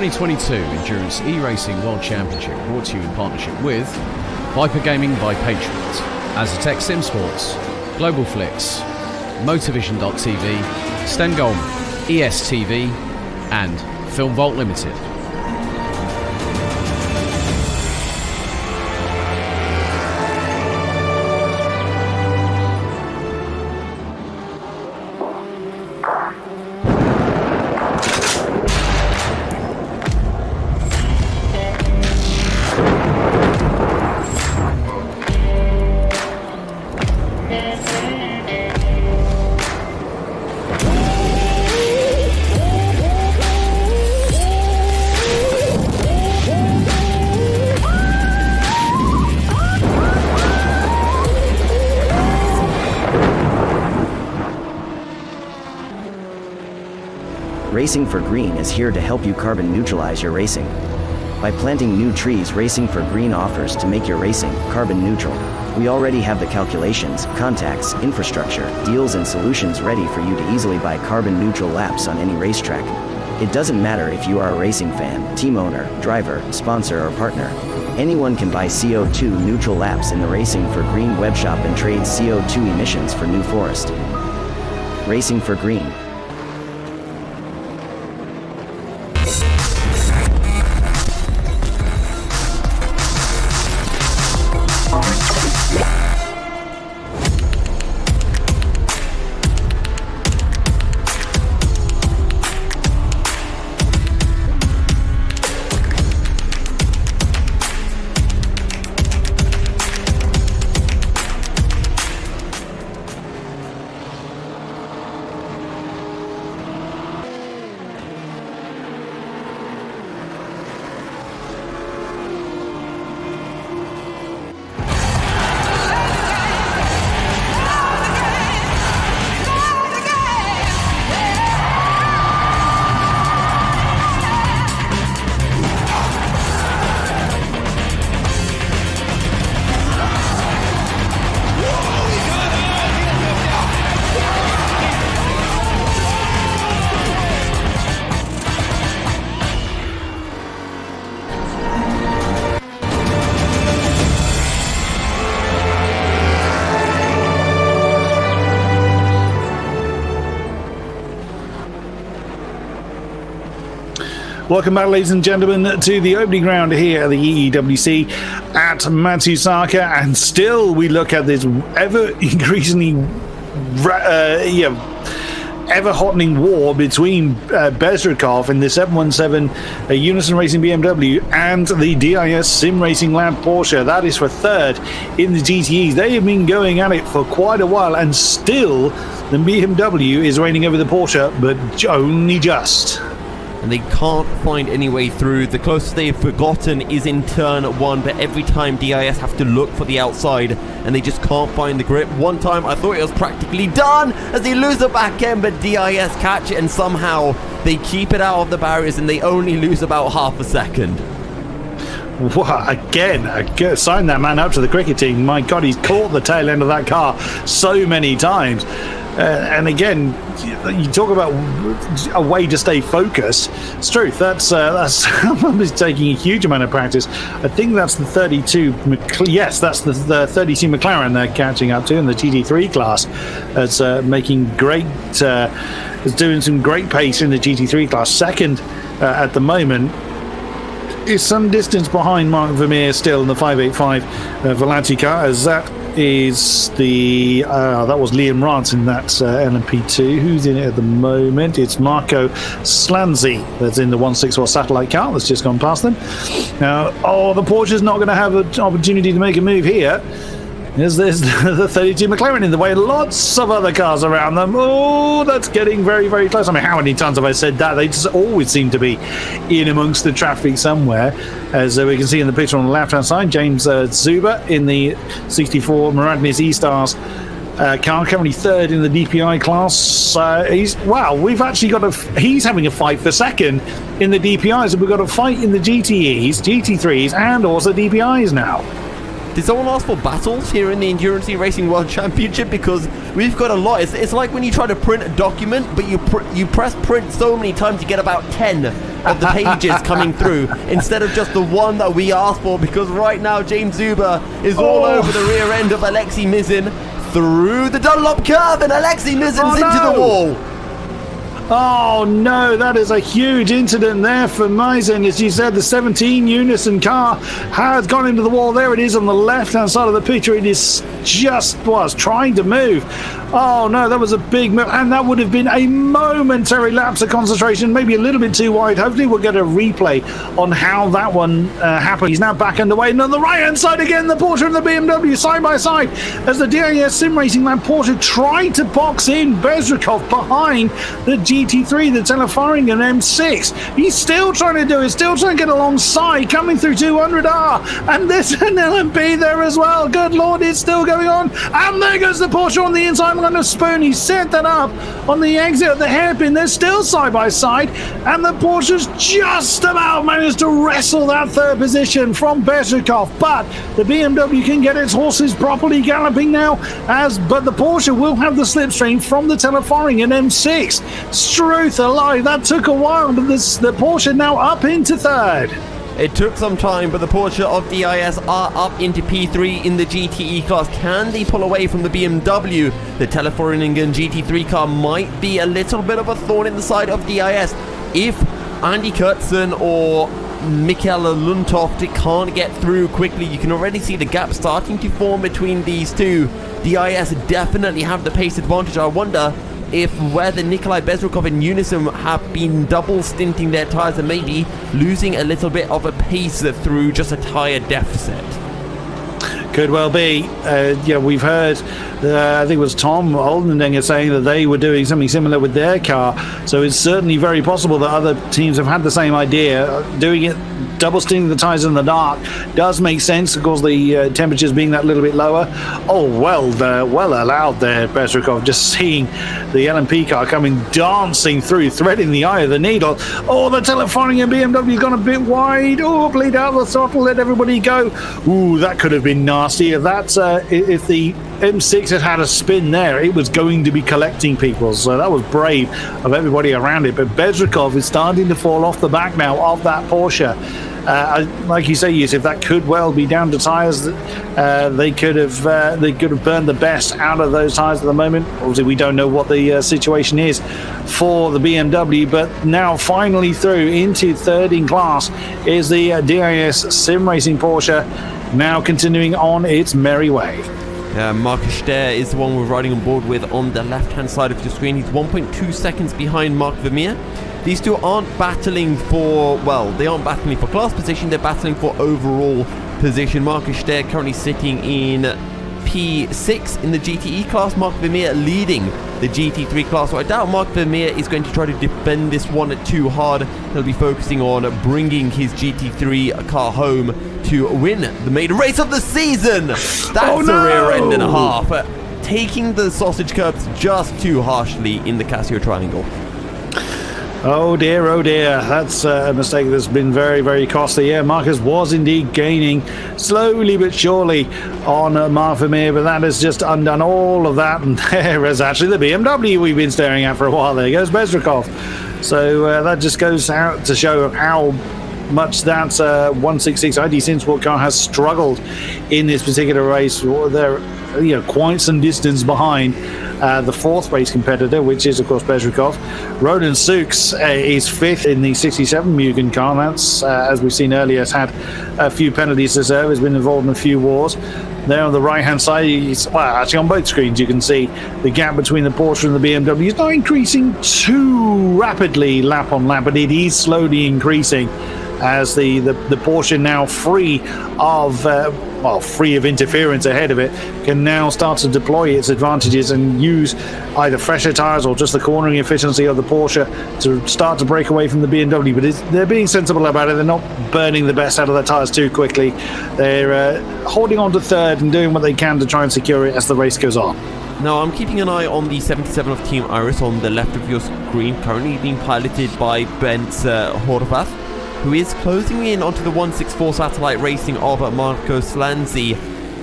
2022 Endurance eRacing World Championship brought to you in partnership with Viper Gaming by Patriot, Azatec Sim Sports, Global Flix, Motorvision.tv, Sten Goldman, ESTV, and Film Vault Limited. Racing for Green is here to help you carbon neutralize your racing. By planting new trees, Racing for Green offers to make your racing carbon neutral. We already have the calculations, contacts, infrastructure, deals and solutions ready for you to easily buy carbon neutral laps on any racetrack. It doesn't matter if you are a racing fan, team owner, driver, sponsor or partner. Anyone can buy CO2 neutral laps in the Racing for Green webshop and trade CO2 emissions for New Forest. Racing for Green. Welcome back, ladies and gentlemen, to the opening round here at the EEWC at Matsusaka, and still we look at this ever-increasingly ever-hottening war between Bezrikov in the 717 Unison Racing BMW and the DIS Sim Racing Lab Porsche. That is for third in the GTEs. They have been going at it for quite a while, and still the BMW is reigning over the Porsche, but only just. And they can't find any way through. The closest they've forgotten is in turn one, but every time DIS have to look for the outside and they just can't find the grip. One time I thought it was practically done as they lose the back end, but DIS catch it and somehow they keep it out of the barriers and they only lose about half a second. Wow, again, sign that man up to the cricket team. My God, he's caught the tail end of that car so many times. And again, you talk about a way to stay focused. It's true. That's taking a huge amount of practice. I think that's the 32. Yes, that's the 32 McLaren they're catching up to in the GT3 class. It's making great. It's doing some great pace in the GT3 class. Second at the moment. Is some distance behind Mark Vermeer still in the 585 Volante car, as that is the that was Liam Rance in that LMP2. Who's in it at the moment? It's Marco Slanzi that's in the 164 satellite car that's just gone past them. Now, the Porsche's not going to have an opportunity to make a move here. There's the 32 McLaren in the way, lots of other cars around them. Oh, that's getting very, very close. I mean, how many times have I said that? They just always seem to be in amongst the traffic somewhere. As we can see in the picture on the left-hand side, James Zuber in the 64 Miradnis E-Stars car, currently third in the DPI class. We've actually got he's having a fight for second in the DPIs, and we've got a fight in the GTEs, GT3s, and also DPIs now. Did someone ask for battles here in the Endurance Racing World Championship? Because we've got a lot. It's like when you try to print a document, but you press print so many times you get about 10 of the pages coming through instead of just the one that we asked for, because right now James Zuber is all over the rear end of Alexei Mizin through the Dunlop curve, and Alexei Mizin's into the wall. Oh no, that is a huge incident there for Mizin. As you said, the 17 Unison car has gone into the wall. There it is on the left-hand side of the picture. It is just was trying to move. Oh no, that was a big move, and that would have been a momentary lapse of concentration, maybe a little bit too wide. Hopefully we'll get a replay on how that one happened. He's now back underway, and on the right-hand side again, the Porsche and the BMW side by side as the DIS Sim Racing Lab Porsche tried to box in Bezrikov behind the GT3, the Telefaringen M6. He's still trying to do it, still trying to get alongside, coming through 200R, and there's an LMP there as well. Good lord, it's still going on, and there goes the Porsche on the inside line of Spoon. He set that up on the exit of the hairpin. They're still side by side, and the Porsche's just about managed to wrestle that third position from Bezrikov, but the BMW can get its horses properly galloping now, but the Porsche will have the slipstream from the Telefaringen M6. Truth alive, that took a while, but the Porsche now up into third. It took some time, but the Porsche of DIS are up into P3 in the GTE class. Can they pull away from the BMW? The Telefaringen GT3 car might be a little bit of a thorn in the side of DIS. If Andy Kurtzen or Michael Lundtoft can't get through quickly, you can already see the gap starting to form between these two. DIS definitely have the pace advantage. I wonder if whether Nikolai Bezrikov and Unison have been double stinting their tyres and maybe losing a little bit of a pace through just a tyre deficit. Could well be. We've heard, I think it was Tom Oldendinger saying that they were doing something similar with their car. So it's certainly very possible that other teams have had the same idea. Doing it, double stinting the tyres in the dark does make sense, of course, the temperatures being that little bit lower. Oh, well allowed there, Bezrikov, just seeing the LMP car coming dancing through, threading the eye of the needle. Oh, the Telefaringen BMW's gone a bit wide. Oh, bleed out the throttle, let everybody go. Ooh, that could have been nasty. If the M6 had a spin there, it was going to be collecting people. So that was brave of everybody around it. But Bezrikov is starting to fall off the back now of that Porsche. Like you say, Yusuf, that could well be down to tyres. They could have burned the best out of those tyres at the moment. Obviously, we don't know what the situation is for the BMW, but now finally through into third in class is the DIS Sim Racing Porsche, now continuing on its merry way. Marcus Ster is the one we're riding on board with on the left-hand side of your screen. He's 1.2 seconds behind Mark Vermeer. These two aren't battling for, they aren't battling for class position, they're battling for overall position. Marcus Ster currently sitting in P6 in the GTE class, Mark Vermeer leading the GT3 class. So I doubt Mark Vermeer is going to try to defend this one too hard. He'll be focusing on bringing his GT3 car home to win the maiden race of the season. That's a rear end and a half. Taking the sausage curbs just too harshly in the Casio Triangle. Oh dear, that's a mistake that's been very, very costly. Yeah, Marcus was indeed gaining slowly but surely on Mark Vermeer, but that has just undone all of that, and there is actually the BMW we've been staring at for a while. There goes Bezrikov. So that just goes out to show how much that 166 ID Sinsport car has struggled in this particular race. They're quite some distance behind the fourth race competitor, which is of course Bezrikov. Ronan Sukes is fifth in the 67 Mugen car. That's as we've seen earlier, has had a few penalties to serve, has been involved in a few wars. There on the right hand side, actually on both screens you can see the gap between the Porsche and the BMW is not increasing too rapidly lap on lap, but it is slowly increasing as the Porsche, now free of interference ahead of it, can now start to deploy its advantages and use either fresher tyres or just the cornering efficiency of the Porsche to start to break away from the BMW. But they're being sensible about it. They're not burning the best out of their tyres too quickly. They're holding on to third and doing what they can to try and secure it as the race goes on. Now I'm keeping an eye on the 77 of Team Iris on the left of your screen, currently being piloted by Bent Horvath, who is closing in onto the 164 Satellite Racing of Marco Slanzi,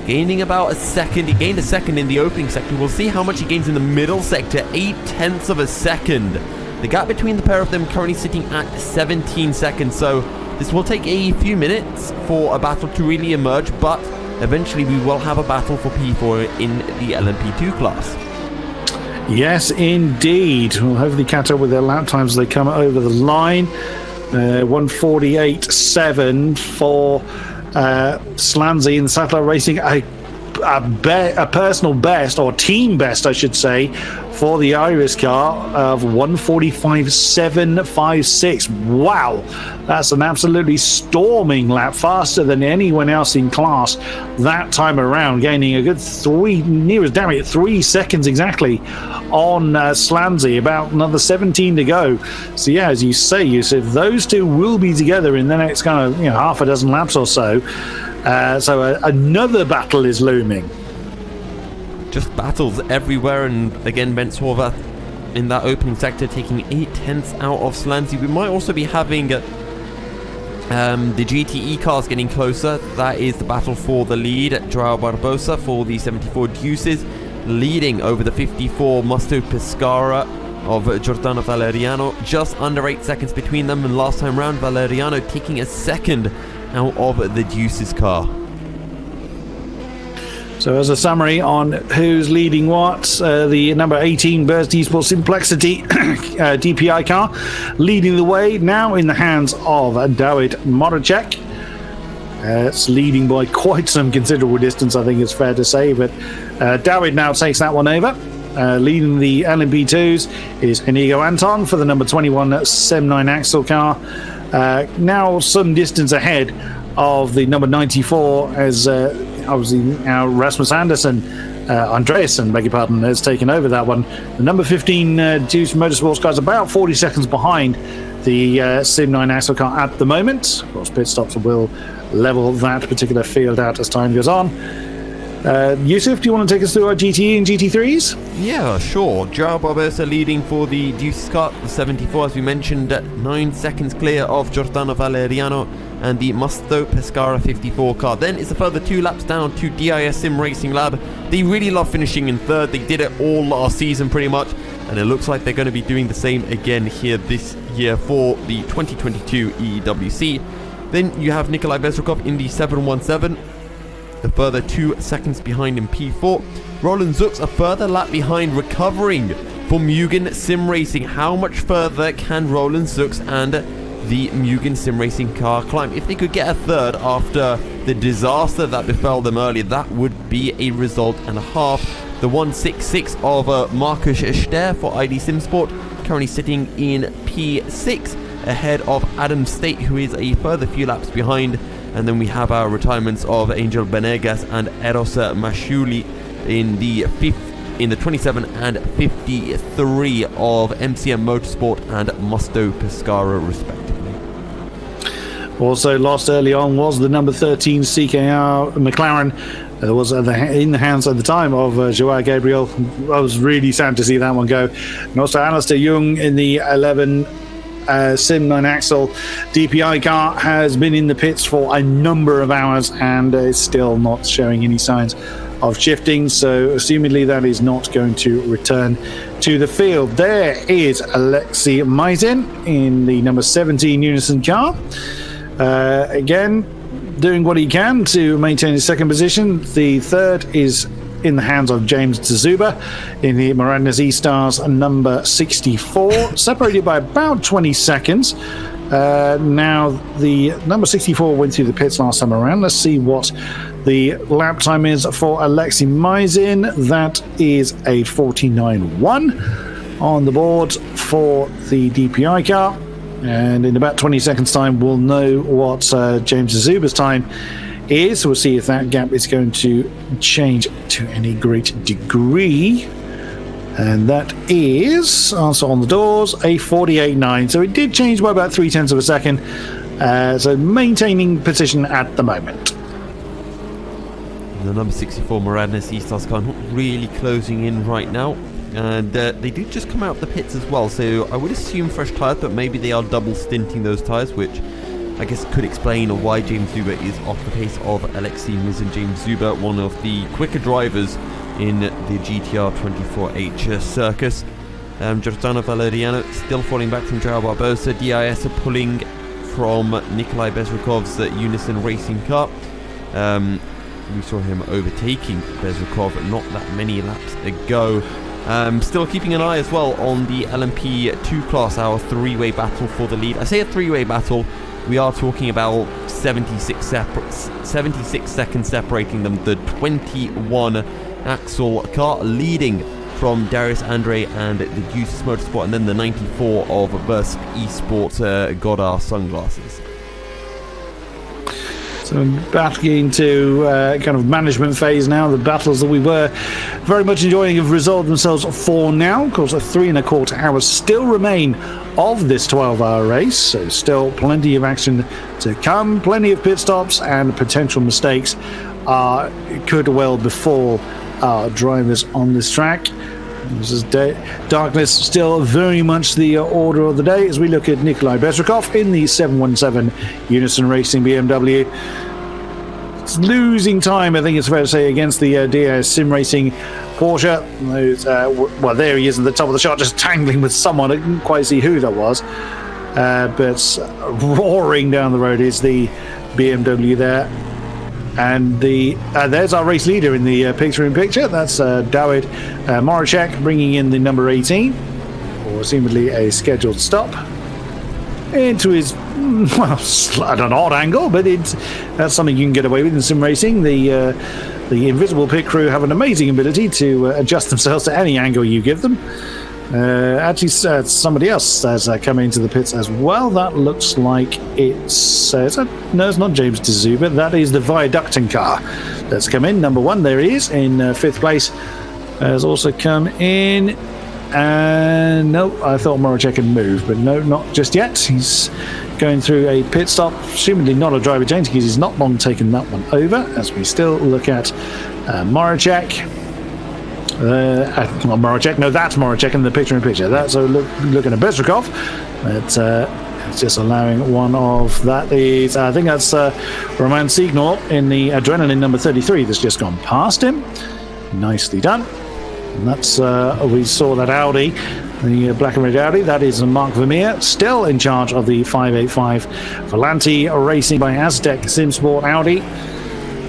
gaining about a second. He gained a second in the opening sector. We'll see how much he gains in the middle sector, 0.8 of a second The gap between the pair of them currently sitting at 17 seconds, so this will take a few minutes for a battle to really emerge, but eventually we will have a battle for P4 in the LMP2 class. Yes, indeed. We'll hopefully catch up with their lap times as they come over the line. 1:48.7 for Slanzy in Satellite Racing. A personal best, or team best I should say, for the Iris car of 1:45.756. Wow, that's an absolutely storming lap, faster than anyone else in class that time around, gaining a good 3 seconds exactly on Slanzy, about another 17 to go. So yeah, as you say, Yusuf, those two will be together in the next kind of half a dozen laps or so. So another battle is looming. Just battles everywhere, and again, Benshofer in that opening sector taking 8/10 out of Slanzy. We might also be having the GTE cars getting closer. That is the battle for the lead. Joao Barbosa for the 74 Deuces leading over the 54 Musto Pescara of Giordano Valeriano. Just under 8 seconds between them, and last time round Valeriano taking a second out of the Deuces car. So as a summary on who's leading what, the number 18 Burst Esports Simplexity DPI car leading the way, now in the hands of Dawid Moracek. It's leading by quite some considerable distance, I think it's fair to say, but Dawid now takes that one over. Leading the LMP2s is Inigo Anton for the number 21 Sem9 Axel car. Now some distance ahead of the number 94 as obviously now Rasmus Andersen, Andreasen, beg your pardon, has taken over that one. The number 15 Deuce Motorsports car is about 40 seconds behind the Sim9 Axel car at the moment. Of course, pit stops will level that particular field out as time goes on. Yusuf, do you want to take us through our GTE and GT3s? Yeah, sure. Joao Barbosa leading for the Deuces car, the 74, as we mentioned, 9 seconds clear of Giordano Valeriano and the Musto Pescara 54 car. Then it's a further 2 laps down to DIS Sim Racing Lab. They really love finishing in third. They did it all last season pretty much, and it looks like they're going to be doing the same again here this year for the 2022 EEWC. Then you have Nikolai Bezrukov in the 717. A further 2 seconds behind in P4. Roland Zux a further lap behind, recovering for Mugen Sim Racing. How much further can Roland Zux and the Mugen Sim Racing car climb? If they could get a third after the disaster that befell them earlier, that would be a result and a half. The 166 of Markus Ster for ID SimSport currently sitting in P6 ahead of Adam State, who is a further few laps behind. And then we have our retirements of Angel Benegas and Eros Mashuli in the 27 and 53 of MCM Motorsport and Musto Pescara respectively. Also lost early on was the number 13 CKR McLaren. It was in the hands at the time of Joao Gabriel. I was really sad to see that one go. And also Alistair Young in the 11 Sim9 Axel DPI car has been in the pits for a number of hours and is still not showing any signs of shifting, so assumedly that is not going to return to the field. There is Alexei Maizin in the number 17 Unison car, again doing what he can to maintain his second position. The third is in the hands of James Tsuzuba in the Miranda's E-Stars number 64, separated by about 20 seconds. Now the number 64 went through the pits last time around. Let's see what the lap time is for Alexei Maizin. That is a 49.1 on the board for the DPI car, and in about 20 seconds time we'll know what James Tsuzuba's time is. We'll see if that gap is going to change to any great degree, and that is also on the doors a 48.9, so it did change by about 0.3 of a second, so maintaining position at the moment. The number 64 Miranda's E-Stars car not really closing in right now, and they did just come out of the pits as well, so I would assume fresh tyres, but maybe they are double stinting those tyres, which I guess could explain why James Zuber is off the pace of Alexei Maizin. James Zuber, one of the quicker drivers in the GTR24H circus. Giordano Valeriano still falling back from Joao Barbosa. DIS are pulling from Nikolai Bezrukov's Unison Racing car. We saw him overtaking Bezrukov not that many laps ago. Still keeping an eye as well on the LMP2 class, our three-way battle for the lead. I say a three-way battle, we are talking about 76 seconds separating them. The 21 Axel car leading from Darius Andre and the Juices Motorsport, and then the 94 of Versk Esports Goddard Sunglasses. So back into kind of management phase now. The battles that we were very much enjoying have resolved themselves for now. Of course, 3.25 hours still remain of this 12-hour race, so still plenty of action to come, plenty of pit stops, and potential mistakes could well befall our drivers on this track. This is darkness still very much the order of the day as we look at Nikolai Bezrukov in the 717 Unison Racing BMW. It's losing time, I think it's fair to say, against the DIS Sim Racing Porsche. Well, there he is at the top of the shot, just tangling with someone. I couldn't quite see who that was. But roaring down the road is the BMW there. And there's our race leader in the picture-in-picture. That's Dawid Moracek bringing in the number 18, or seemingly a scheduled stop, into his, at an odd angle, but that's something you can get away with in sim racing. The invisible pit crew have an amazing ability to adjust themselves to any angle you give them. Actually, somebody else has come into the pits as well. That looks like it's no, it's not James D'Souza. That is the Viaducting car that's come in. Number 1, there he is in 5th place. Has also come in. And no, I thought Moracek had moved, but no, not just yet. He's going through a pit stop, presumably not a driver change because he's not long taken that one over. As we still look at Moracek. Not Moracek. No, that's Moracek in the picture-in-picture. That's looking at Bezrukov. It's just allowing one of that. I think that's Roman Signor in the Adrenaline number 33 that's just gone past him. Nicely done. And that's we saw that Audi, the black and red Audi. That is Mark Vermeer, still in charge of the 585 Volanti Racing by Aztec SimSport Audi.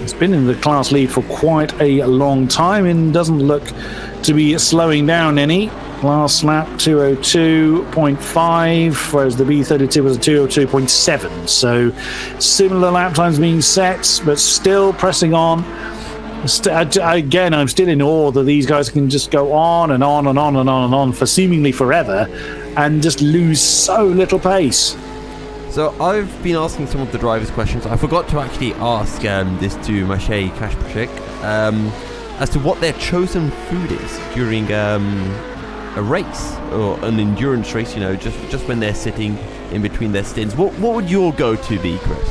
It's been in the class lead for quite a long time and doesn't look to be slowing down any. Last lap 202.5, whereas the B32 was a 202.7. So similar lap times being set, but still pressing on. Again, I'm still in awe that these guys can just go on and on and on and on and on for seemingly forever and just lose so little pace. So I've been asking some of the drivers questions. I forgot to actually ask this to Maciej Kaszprzyk as to what their chosen food is during a race or an endurance race, you know, just when they're sitting in between their stints. What would your go-to be, Chris?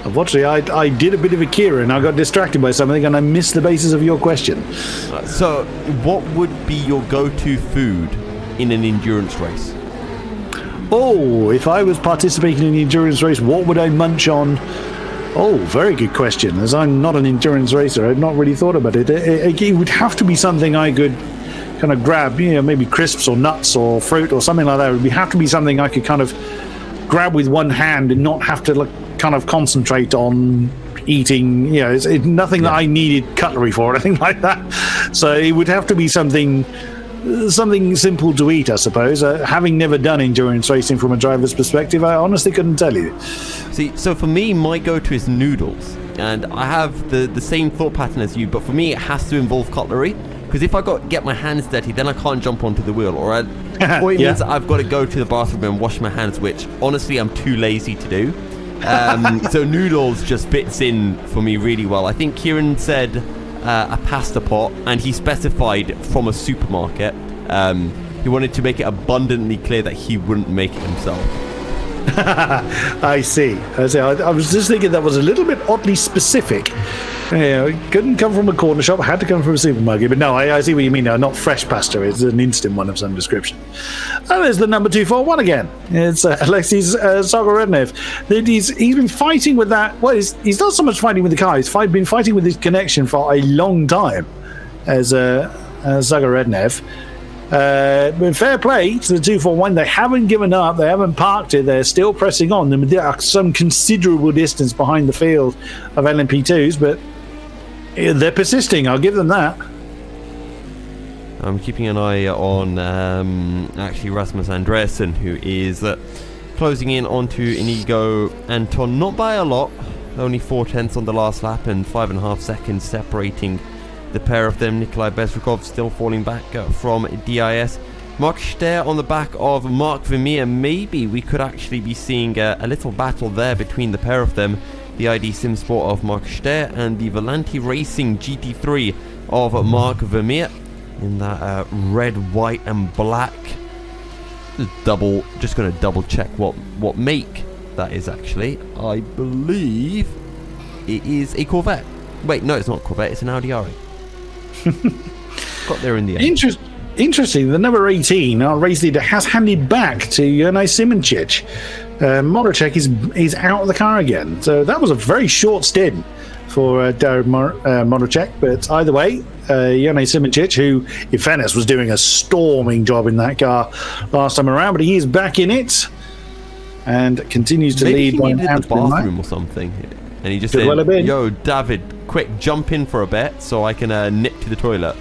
Unfortunately, I did a bit of a Kira and I got distracted by something and I missed the basis of your question. So what would be your go-to food in an endurance race? Oh, if I was participating in an endurance race, what would I munch on? Oh, very good question. As I'm not an endurance racer, I've not really thought about it. It would have to be something I could kind of grab, you know, maybe crisps or nuts or fruit or something like that. It would have to be something I could kind of grab with one hand and not have to kind of concentrate on eating. You know, it's nothing that I needed cutlery for or anything like that. So it would have to be something simple to eat, I suppose. Having never done endurance racing from a driver's perspective, I honestly couldn't tell you. See, so for me, my go-to is noodles, and I have the same thought pattern as you, but for me, it has to involve cutlery, because if I get my hands dirty, then I can't jump onto the wheel, or it means that I've got to go to the bathroom and wash my hands, which honestly I'm too lazy to do. So noodles just fits in for me really well. I think Kieran said a pasta pot, and he specified from a supermarket. He wanted to make it abundantly clear that he wouldn't make it himself. I see. I was just thinking that was a little bit oddly specific. It couldn't come from a corner shop, had to come from a supermarket. But no, I see what you mean now. Not fresh pasta, it's an instant one of some description. And there's the number 241 again. It's Alexis Zagorodnev. He's been fighting with that. Well, he's not so much fighting with the car, he's been fighting with his connection for a long time as Zagorodnev. But fair play to the 241. They haven't given up. They haven't parked it. They're still pressing on. They are some considerable distance behind the field of LMP2s, but they're persisting. I'll give them that. I'm keeping an eye on actually Rasmus Andreasen, who is closing in onto Inigo Anton, not by a lot, only 4/10 on the last lap and 5.5 seconds separating the pair of them. Nikolai Bezrukov still falling back from DIS. Mark Ster on the back of Mark Vermeer. Maybe we could actually be seeing a little battle there between the pair of them. The ID Sim Sport of Mark Ster and the Volanti Racing GT3 of Mark Vermeer in that red, white and black. Just going to double check what make that is actually. I believe it is a Corvette. Wait, no, it's not a Corvette, it's an Audi R8. Got there in the end. Interesting. The number 18, our race leader, has handed back to Jonaj Simoncic. Moracek is out of the car again. So that was a very short stint for Darren Moracek. But either way, Jonaj Simoncic, who, in fairness, was doing a storming job in that car last time around, but he is back in it and continues to lead. Maybe he needed the bathroom or something. And he just said, yo, David, quick, jump in for a bit so I can nip to the toilet.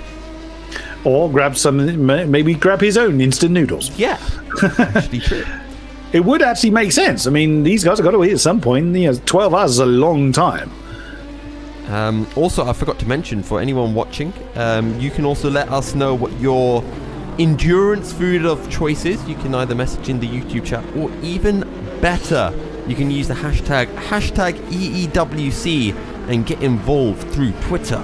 Or maybe grab his own instant noodles. Yeah, actually true. It would actually make sense. I mean, these guys have got to eat at some point. 12 hours is a long time. Also, I forgot to mention, for anyone watching, you can also let us know what your endurance food of choice is. You can either message in the YouTube chat, or even better, you can use the hashtag EEWC and get involved through Twitter.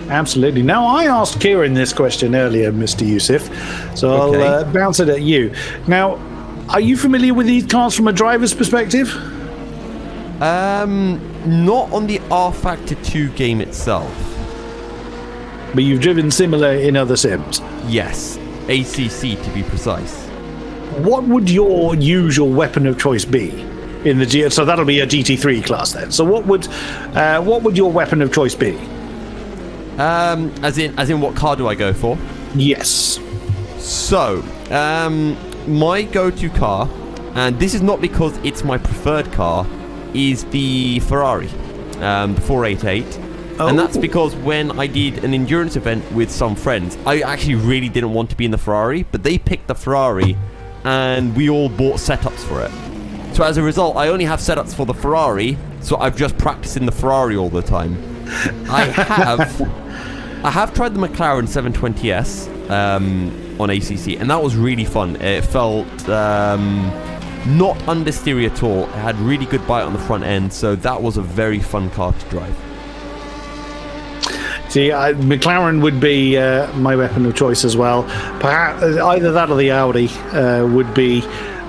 Absolutely. Now, I asked Kieran this question earlier, Mr. Yusuf, so okay. I'll bounce it at you. Now, are you familiar with these cars from a driver's perspective? Not on the R Factor 2 game itself. But you've driven similar in other sims? Yes, ACC to be precise. What would your usual weapon of choice be in the so that'll be a GT3 class then. So what would your weapon of choice be? As in what car do I go for? Yes. So, my go-to car, and this is not because it's my preferred car, is the Ferrari, the 488. Oh. And that's because when I did an endurance event with some friends, I actually really didn't want to be in the Ferrari, but they picked the Ferrari, and we all bought setups for it. So as a result, I only have setups for the Ferrari, so I've just practiced in the Ferrari all the time. I have tried the McLaren 720S on ACC, and that was really fun. It felt not understeery at all. It had really good bite on the front end, so that was a very fun car to drive. See, McLaren would be my weapon of choice as well. Perhaps either that or the Audi would be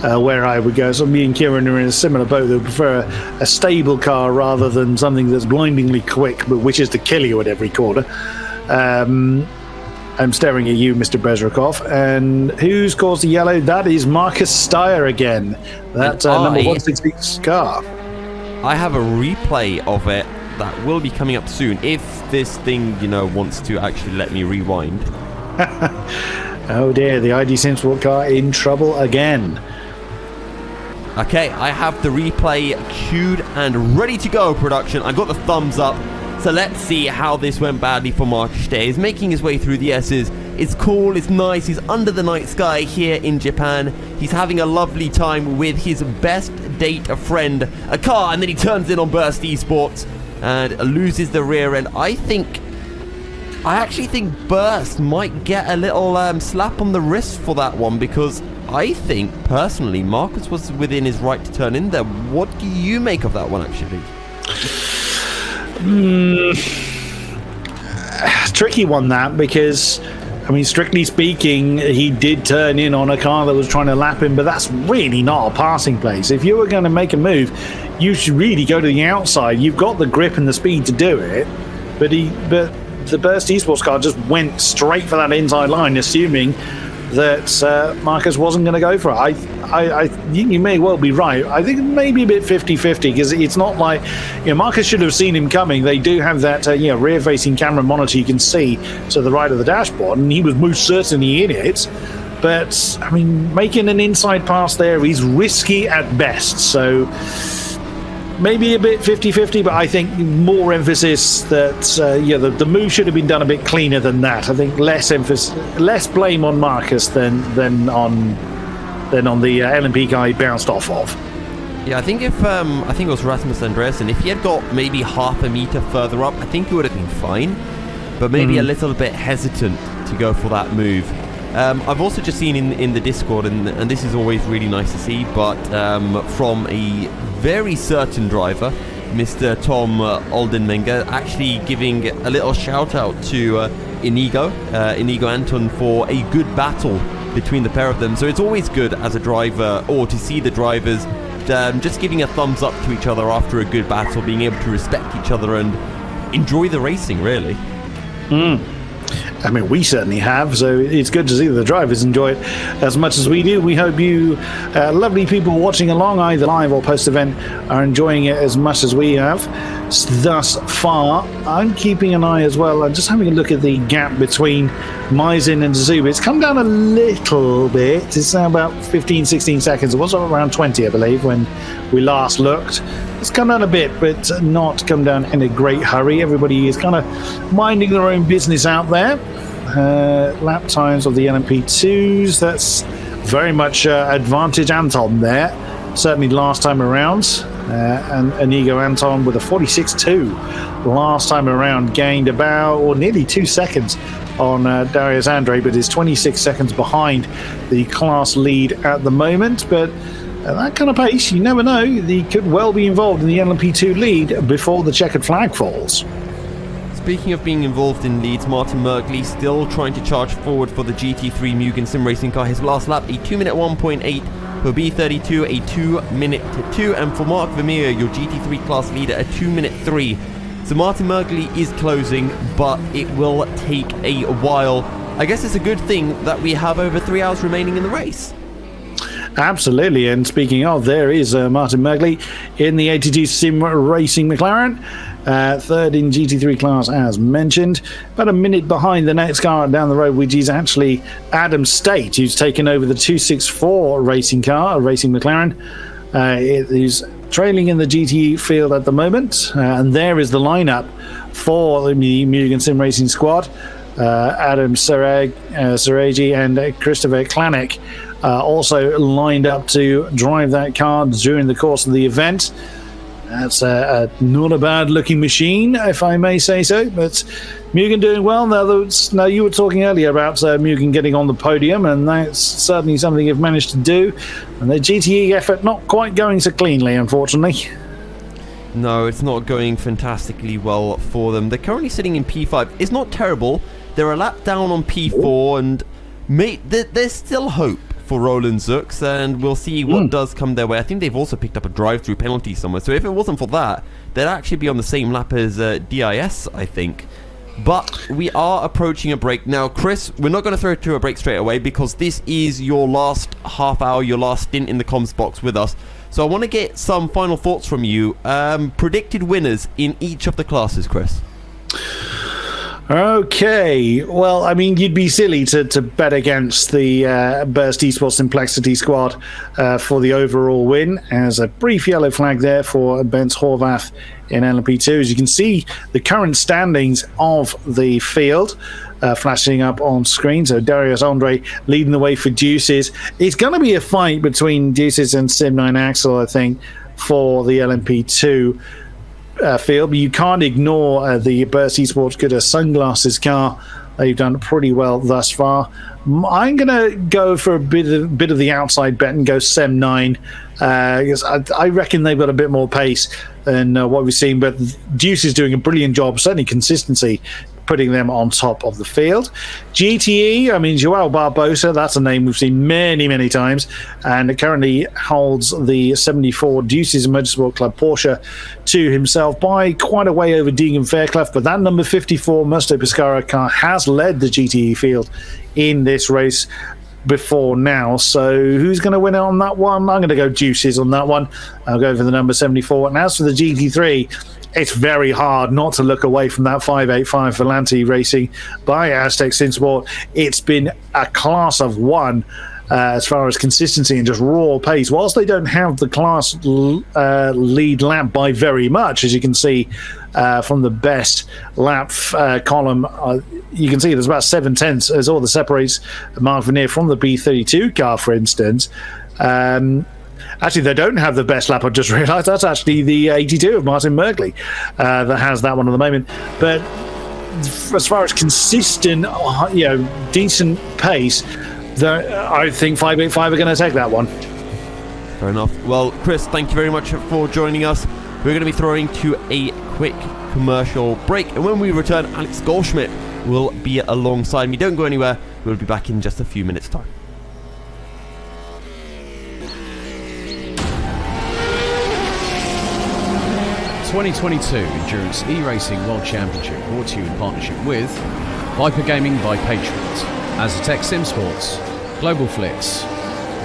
where I would go. So me and Kieran are in a similar boat. They prefer a stable car rather than something that's blindingly quick, but which is to kill you at every corner. I'm staring at you, Mr. Bezrukov. And who's caused the yellow? That is Marcus Steyer again. That's number 160's car. I have a replay of it that will be coming up soon, if this thing, wants to actually let me rewind. Oh dear, the ID Sim Sport car in trouble again. Okay, I have the replay queued and ready to go, production. I got the thumbs up. So let's see how this went badly for Mark Ster. He's making his way through the S's. It's cool, it's nice. He's under the night sky here in Japan. He's having a lovely time with his best date, a friend, a car, and then he turns in on Burst Esports and loses the rear end. I actually think Burst might get a little slap on the wrist for that one, because I think, personally, Marcus was within his right to turn in there. What do you make of that one, actually? Tricky one, that, because strictly speaking, he did turn in on a car that was trying to lap him, but that's really not a passing place. If you were going to make a move, you should really go to the outside. You've got the grip and the speed to do it, but the Burst Esports car just went straight for that inside line, assuming that Marcus wasn't going to go for it. You may well be right. I think maybe a bit 50-50 because it's not like, Marcus should have seen him coming. They do have that rear-facing camera monitor you can see to the right of the dashboard, and he was most certainly in it. But, I mean, making an inside pass there is risky at best. So maybe a bit 50-50, but I think more emphasis that the move should have been done a bit cleaner than that. I think less emphasis, less blame on Marcus than on the LMP guy he bounced off of. Yeah, I think it was Rasmus Andreasen. If he had got maybe half a meter further up, I think he would have been fine, but maybe a little bit hesitant to go for that move. I've also just seen in the Discord, and this is always really nice to see, but from a very certain driver, Mr. Tom Oldenmenger, actually giving a little shout out to Inigo Anton for a good battle between the pair of them. So it's always good as a driver, or to see the drivers just giving a thumbs up to each other after a good battle, being able to respect each other and enjoy the racing, really. I mean, we certainly have, so it's good to see the drivers enjoy it as much as we do. We hope you lovely people watching along, either live or post-event, are enjoying it as much as we have thus far. I'm keeping an eye as well. I'm just having a look at the gap between Maisin and Zuba. It's come down a little bit. It's now about 15-16 seconds. It was around 20, I believe, when we last looked. It's come down a bit, but not come down in a great hurry. Everybody is kind of minding their own business out there. Lap times of the LMP2s, that's very much advantage Anton there. Certainly last time around. And Inigo Anton with a 46.2 last time around, gained about or nearly 2 seconds on Darius Andre, but is 26 seconds behind the class lead at the moment. But at that kind of pace, you never know. He could well be involved in the LMP2 lead before the checkered flag falls. Speaking of being involved in leads, Martin Merkley still trying to charge forward for the GT3 Mugen Sim Racing car. His last lap, a 2-minute 1.8 for B32, a 2-minute 2, and for Mark Vermeer, your GT3 class leader, a 2-minute 3. So Martin Merkley is closing, but it will take a while. I guess it's a good thing that we have over 3 hours remaining in the race. Absolutely, and speaking of, there is Martin Merkley in the 82 Sim Racing McLaren, third in GT3 class as mentioned, about a minute behind the next car down the road, which is actually Adam State, who's taken over the 264 racing car, a racing McLaren. It is trailing in the GT field at the moment, and there is the lineup for the Mugen Sim Racing squad. Adam Seregi and Christopher Klanek also lined up to drive that car during the course of the event. That's not a bad looking machine, if I may say so, but Mugen doing well. Now you were talking earlier about Mugen getting on the podium, and that's certainly something you've managed to do, and the GTE effort not quite going so cleanly, unfortunately. No, it's not going fantastically well for them. They're currently sitting in P5. It's not terrible. They're a lap down on P4, and there's still hope for Roland Zux, and we'll see what does come their way. I think they've also picked up a drive-through penalty somewhere, so if it wasn't for that, they'd actually be on the same lap as DIS, I think. But we are approaching a break. Now, Chris, we're not going to throw it to a break straight away, because this is your last half hour, your last stint in the comms box with us. So I want to get some final thoughts from you. Predicted winners in each of the classes, Chris. Okay, well, I mean, you'd be silly to bet against the Burst Esports Complexity squad for the overall win, as a brief yellow flag there for Bence Horvath in LMP2. As you can see, the current standings of the field flashing up on screen. So Darius Andre leading the way for Deuces. It's going to be a fight between Deuces and Sim9 Axel, I think, for the LMP2 field, but you can't ignore the Burst Esports Good Sunglasses car. They've done pretty well thus far. I'm going to go for a bit of the outside bet and go Sem9, because I reckon they've got a bit more pace than what we've seen, but Deuce is doing a brilliant job, certainly consistency, putting them on top of the field. GTE, I mean, Joao Barbosa, that's a name we've seen many times, and it currently holds the 74 Deuces Motorsport Club Porsche to himself by quite a way over Deegan Fairclough, but that number 54 Musto Pescara car has led the GTE field in this race before now. So who's going to win on that one? I'm going to go Juices on that one. I'll go for the number 74. And as for the GT3, it's very hard not to look away from that 585 Volante Racing by Aztec Simsport. It's been a class of one as far as consistency and just raw pace. Whilst they don't have the class lead lap by very much, as you can see from the best lap column, you can see there's about 7/10 as all that separates Mark Vernier from the B32 car, for instance. Actually, they don't have the best lap. I just realised that's actually the 82 of Martin Merkley that has that one at the moment. But as far as consistent, decent pace, I think 585 are going to take that one. Fair enough. Well, Chris, thank you very much for joining us. We're going to be throwing to a quick commercial break, and when we return, Alex Goldschmidt will be alongside me. Don't go anywhere. We'll be back in just a few minutes' time. The 2022 Endurance eRacing World Championship brought to you in partnership with Viper Gaming by Patriot, Aztec Simsports, Global Flix,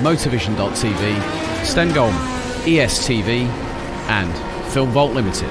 Motorvision.tv, Stengolm, ESTV, and Film Vault Limited.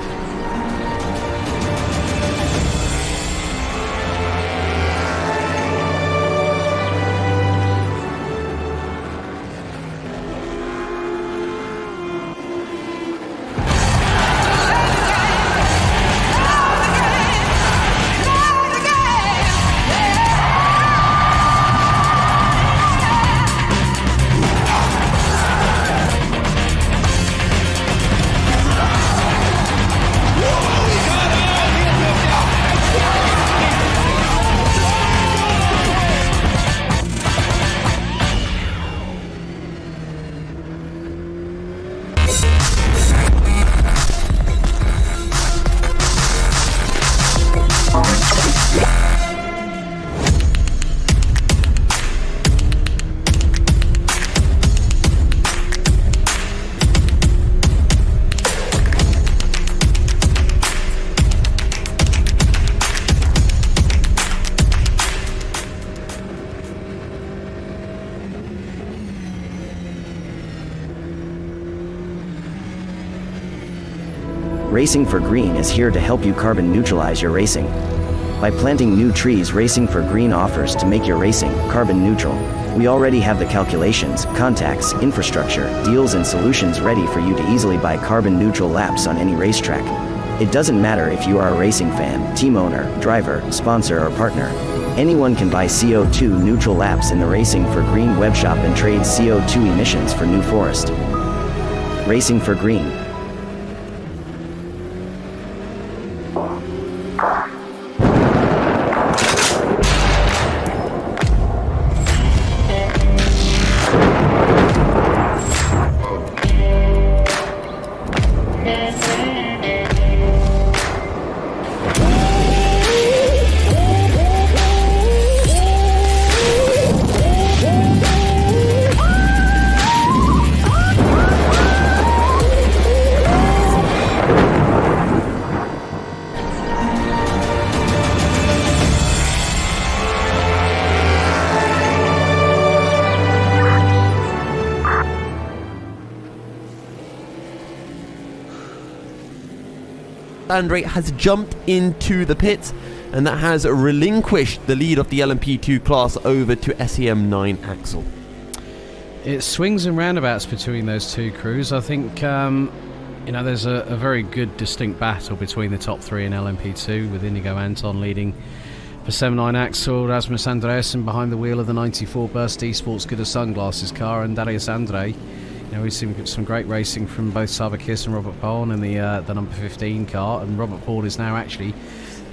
Racing for Green is here to help you carbon neutralize your racing. By planting new trees, Racing for Green offers to make your racing carbon neutral. We already have the calculations, contacts, infrastructure, deals and solutions ready for you to easily buy carbon neutral laps on any racetrack. It doesn't matter if you are a racing fan, team owner, driver, sponsor or partner. Anyone can buy CO2 neutral laps in the Racing for Green webshop and trade CO2 emissions for New Forest. Racing for Green. Andre has jumped into the pits, and that has relinquished the lead of the LMP2 class over to SEM9 Axel. It swings and roundabouts between those two crews. I think there's a very good distinct battle between the top three in LMP2, with Inigo Anton leading for SEM9 Axel, Rasmus Andreasen behind the wheel of the 94 Burst Esports Good as Sunglasses car, and Darius Andre. We've seen some great racing from both Sabakis and Robert Paul in the number 15 car, and Robert Paul is now actually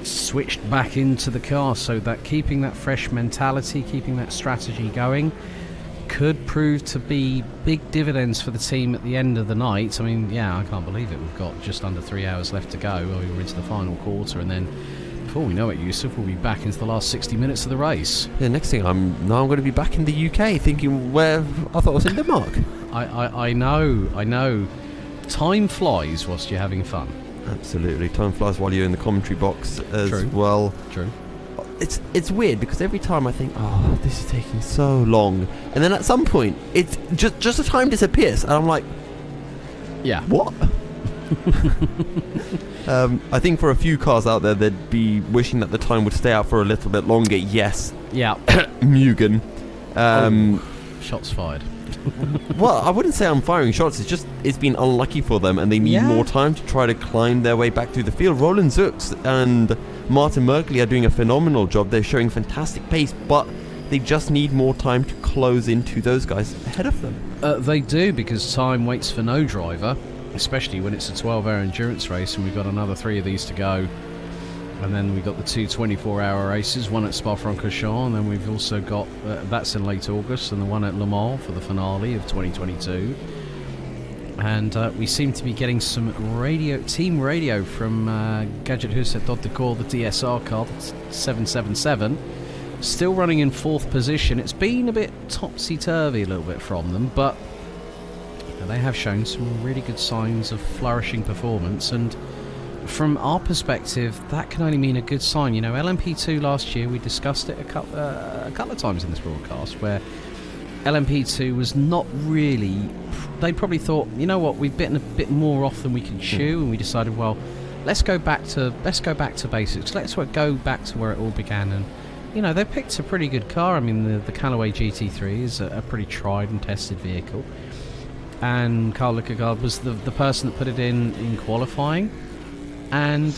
switched back into the car, so that keeping that fresh mentality, keeping that strategy going, could prove to be big dividends for the team at the end of the night. I mean, I can't believe it. We've got just under 3 hours left to go. We're into the final quarter, and then before we know it, Yusuf, we'll be back into the last 60 minutes of the race. The next thing I'm going to be back in the UK, thinking where I thought I was in Denmark. I know. Time flies whilst you're having fun. Absolutely. Time flies while you're in the commentary box as well. True. it's weird because every time I think, oh, this is taking so long, and then at some point it's just the time disappears, and I'm like, yeah, what? I think for a few cars out there, they'd be wishing that the time would stay out for a little bit longer. Yes. Yeah. Mugen. Shots fired. Well, I wouldn't say I'm firing shots. It's been unlucky for them, and they need more time to try to climb their way back through the field. Roland Zux and Martin Merkley are doing a phenomenal job. They're showing fantastic pace, but they just need more time to close into those guys ahead of them. They do, because time waits for no driver, especially when it's a 12-hour endurance race, and we've got another 3 of these to go. And then we've got the 2 24-hour races, one at Spa-Francorchamps, and then we've also got, that's in late August, and the one at Le Mans for the finale of 2022. And we seem to be getting some team radio from Gadgethuset Dottecore, the DSR car, the 777. Still running in 4th position. It's been a bit topsy-turvy a little bit from them, but they have shown some really good signs of flourishing performance, and from our perspective, that can only mean a good sign. You know, LMP2 last year, we discussed it a couple of times in this broadcast, where LMP2 was not really... They probably thought, you know what, we've bitten a bit more off than we can chew, and we decided, well, let's go back to basics. Let's go back to where it all began. And you know, they picked a pretty good car. I mean, the Callaway GT3 is a pretty tried and tested vehicle, and Carl Lukkegaard was the person that put it in qualifying. And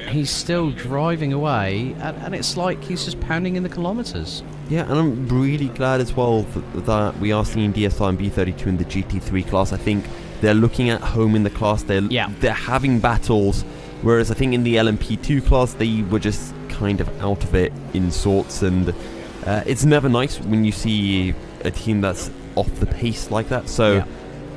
he's still driving away, and it's like he's just pounding in the kilometres. Yeah, and I'm really glad as well that we are seeing DSR and B32 in the GT3 class. I think they're looking at home in the class. They're having battles, whereas I think in the LMP2 class they were just kind of out of it in sorts. And it's never nice when you see a team that's off the pace like that. So.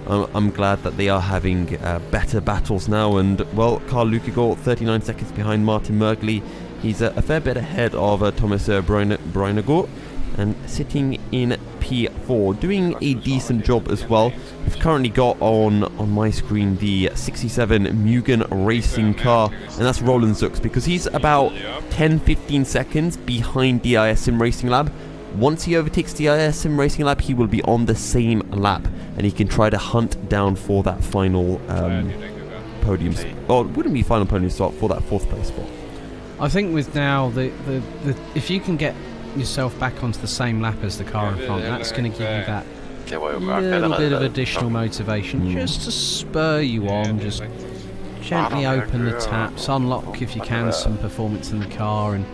I'm glad that they are having better battles now. And, well, Carl Lukkegaard, 39 seconds behind Martin Merkley. He's a fair bit ahead of Thomas Bruynegård, and sitting in P4, doing a decent job as well. We've currently got on my screen the 67 Mugen racing car, and that's Roland Zux, because he's about 10-15 seconds behind DIS Sim Racing Lab. Once he overtakes DIS Sim Racing Lab, he will be on the same lap, and he can try to hunt down for that final podium spot. Well, it wouldn't be final podium spot, for that 4th place spot. I think with now, the if you can get yourself back onto the same lap as the car in front, that's going to give you that little bit of additional motivation, just to spur you on, just gently open the taps, unlock, if you can, some performance in the car. And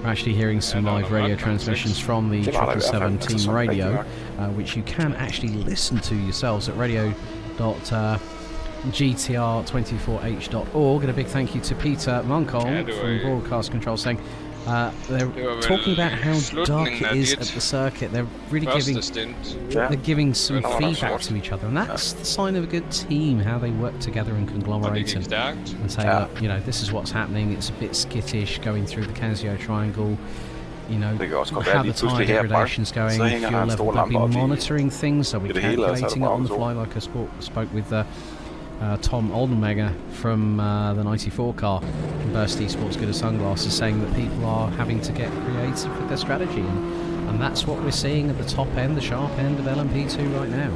we're actually hearing some live radio transmissions from the 777 team radio, which you can actually listen to yourselves at radio.gtr24h.org. And a big thank you to Peter Munkholm from Broadcast Control, saying they're talking about how dark it is at the circuit. They're really giving some feedback to each other, and that's the sign of a good team, how they work together and conglomerate and say, look, you know, this is what's happening. It's a bit skittish going through the Casio triangle. You know, how the tyre degradation's going, fuel level. They'll be monitoring things, they'll be calculating it on the fly, like I spoke with Tom Oldenberger from the 94 car from Burst Esports Good as Sunglasses, saying that people are having to get creative with their strategy, and that's what we're seeing at the top end, the sharp end of LMP2 right now.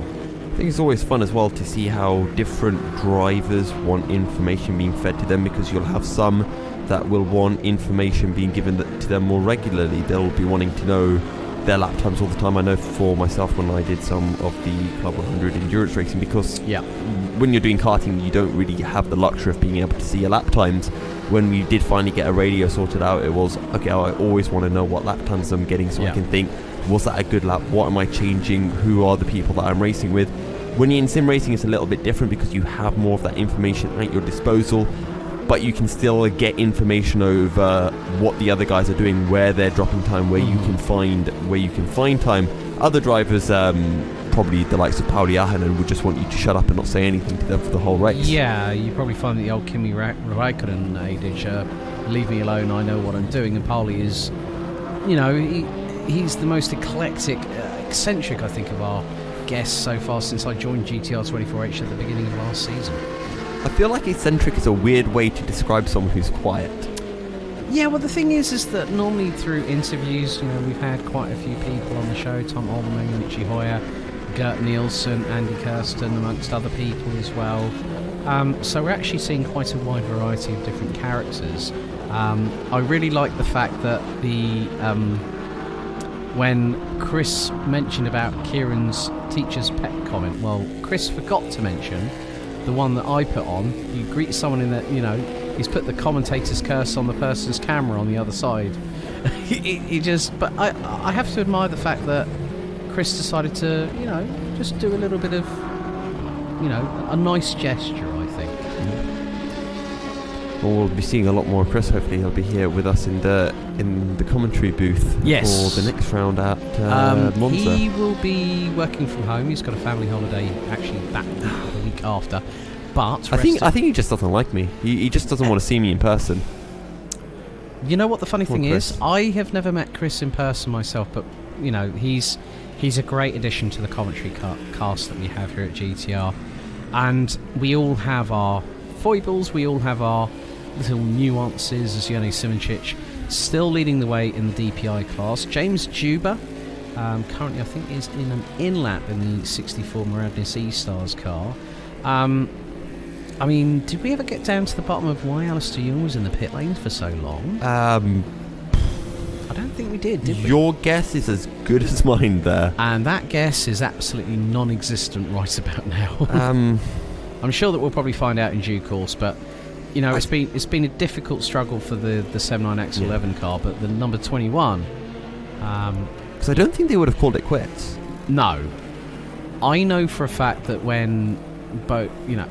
I think it's always fun as well to see how different drivers want information being fed to them, because you'll have some that will want information being given to them more regularly. They'll be wanting to know their lap times all the time. I know for myself, when I did some of the Club 100 endurance racing, because when you're doing karting, you don't really have the luxury of being able to see your lap times. When we did finally get a radio sorted out, it was, okay, I always want to know what lap times I'm getting, so I can think, was that a good lap? What am I changing? Who are the people that I'm racing with? When you're in sim racing, it's a little bit different, because you have more of that information at your disposal, but you can still get information over what the other guys are doing, where they're dropping time, where you can find time. Other drivers, probably the likes of Pauli Ahonen, would just want you to shut up and not say anything to them for the whole race. Yeah, you probably find the old Kimi Räikkönen adage, leave me alone, I know what I'm doing. And Pauli is, you know, he's the most eclectic, eccentric, I think, of our guests so far since I joined GTR24H at the beginning of last season. I feel like eccentric is a weird way to describe someone who's quiet. Yeah, well, the thing is that normally through interviews, we've had quite a few people on the show: Tom Alderman, Michi Hoyer, Gert Nielsen, Andy Kirsten, amongst other people as well. So we're actually seeing quite a wide variety of different characters. I really like the fact that when Chris mentioned about Kieran's teacher's pet comment, well, Chris forgot to mention the one that I put on. You greet someone in that, he's put the commentator's curse on the person's camera on the other side. But I have to admire the fact that Chris decided to, just do a little bit of, a nice gesture, I think. Well, we'll be seeing a lot more Chris. Hopefully he'll be here with us in the commentary booth for the next round at Monza. He will be working from home. He's got a family holiday actually that the week after. But I think he just doesn't like me. He just doesn't want to see me in person. You know what the funny thing Chris. is? I have never met Chris in person myself, but he's a great addition to the commentary cast that we have here at GTR, and we all have our foibles. We all have our little nuances, as Yoni Simoncic still leading the way in the DPI class. James Juba currently I think is in an in-lap in the 64 Maradnis E-Stars car. Did we ever get down to the bottom of why Alistair Young was in the pit lanes for so long? I don't think we did we? Your guess is as good as mine there. And that guess is absolutely non-existent right about now. I'm sure that we'll probably find out in due course, but it's been a difficult struggle for the 79X11 car, but the number 21. Because I don't think they would have called it quits. No, I know for a fact that when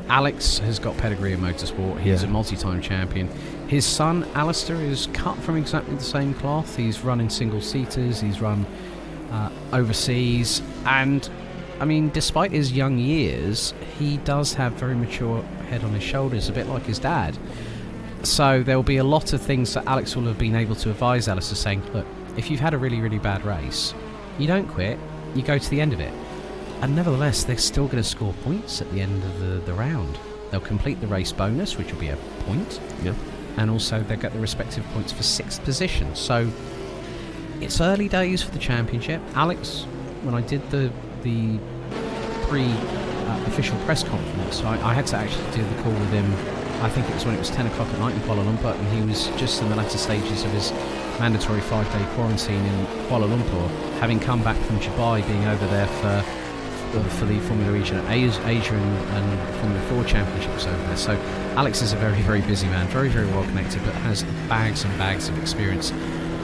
Alex has got pedigree in motorsport. He's a multi-time champion. His son Alistair is cut from exactly the same cloth. He's run in single-seaters. He's run overseas, and despite his young years, he does have very mature head on his shoulders, a bit like his dad. So there will be a lot of things that Alex will have been able to advise Alistair, saying, look, if you've had a really, really bad race, you don't quit, you go to the end of it. And nevertheless, they're still going to score points at the end of the round. They'll complete the race bonus, which will be a point. Yeah. And also they'll get the respective points for 6th position. So it's early days for the championship. Alex, when I did the pre-official press conference, I had to actually do the call with him. I think it was when it was 10 o'clock at night in Kuala Lumpur, and he was just in the latter stages of his mandatory 5-day quarantine in Kuala Lumpur, having come back from Dubai, being over there for the Formula Asia and Formula 4 championships over there. So Alex is a very, very busy man, very, very well connected, but has bags and bags of experience.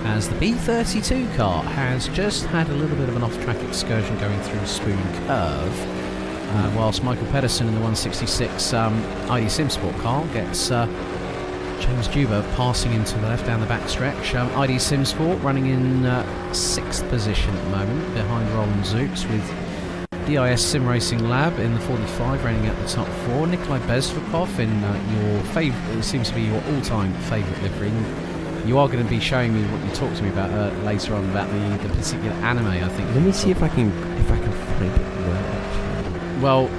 As the B32 car has just had a little bit of an off-track excursion going through Spoon Curve, whilst Michael Pedersen in the 166 ID Simsport car gets James Juba passing into the left down the back stretch. ID Simsport running in 6th position at the moment, behind Roland Zooks, with DIS Sim Racing Lab in the 45 running at the top 4. Nikolai Bezrukov in your favourite, it seems to be your all-time favourite livery. You are going to be showing me what you talked to me about later on about the particular anime, I think. Let me see if I can find it there. Well,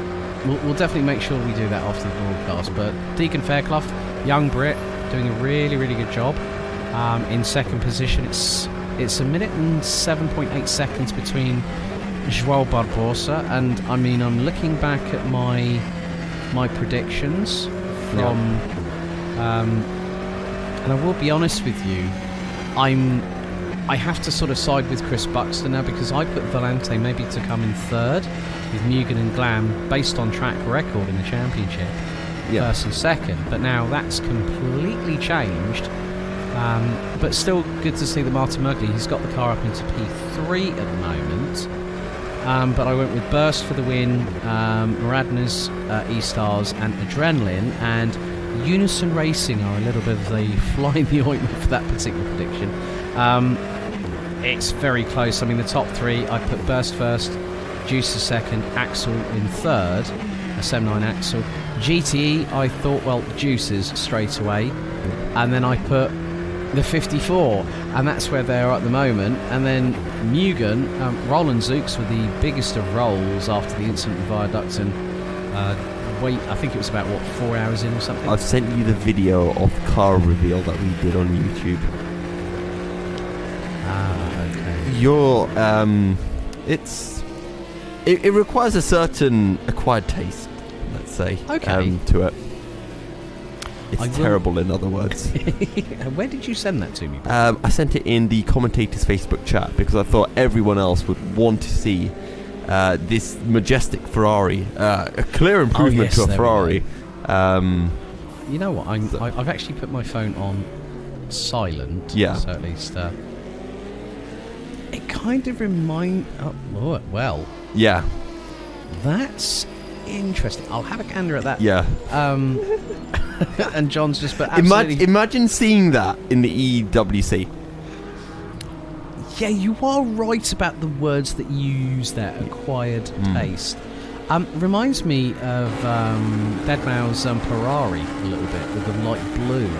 we'll definitely make sure we do that after the broadcast. But Deacon Fairclough, young Brit, doing a really, really good job. In 2nd position, it's a minute and 7.8 seconds between João Barbosa, and I'm looking back at my predictions from, and I will be honest with you, I have to sort of side with Chris Buxton now, because I put Volante maybe to come in 3rd with Mugen and Glam based on track record in the championship, 1st and 2nd, but now that's completely changed. But still good to see that Martin Mugley, he's got the car up into P3 at the moment. But I went with Burst for the win, Maradna's E-Stars and Adrenaline, and Unison Racing are a little bit of the fly in the ointment for that particular prediction. It's very close. The top 3, I put Burst 1st, Juice 2nd, Axel in 3rd, a 7.9 Axel. GTE, I thought, well, Juices straight away, and then I put the 54, and that's where they are at the moment. And then Mugen, Roland Zooks with the biggest of rolls after the incident with Viaduct, and I think it was about 4 hours in or something. I've sent you the video of the car reveal that we did on YouTube. Okay. Your it requires a certain acquired taste, let's say, to it. It's terrible, in other words. Where did you send that to me? I sent it in the commentators Facebook chat because I thought everyone else would want to see this majestic Ferrari, a clear improvement to a Ferrari. You know what? I've actually put my phone on silent. Yeah. So at least it kind of well. Yeah. That's interesting. I'll have a gander at that. Yeah. And John's just but absolutely. Imagine seeing that in the EEWC. Yeah, you are right about the words that you use there. Acquired taste. Reminds me of Deadmau5's Ferrari a little bit with the light blue,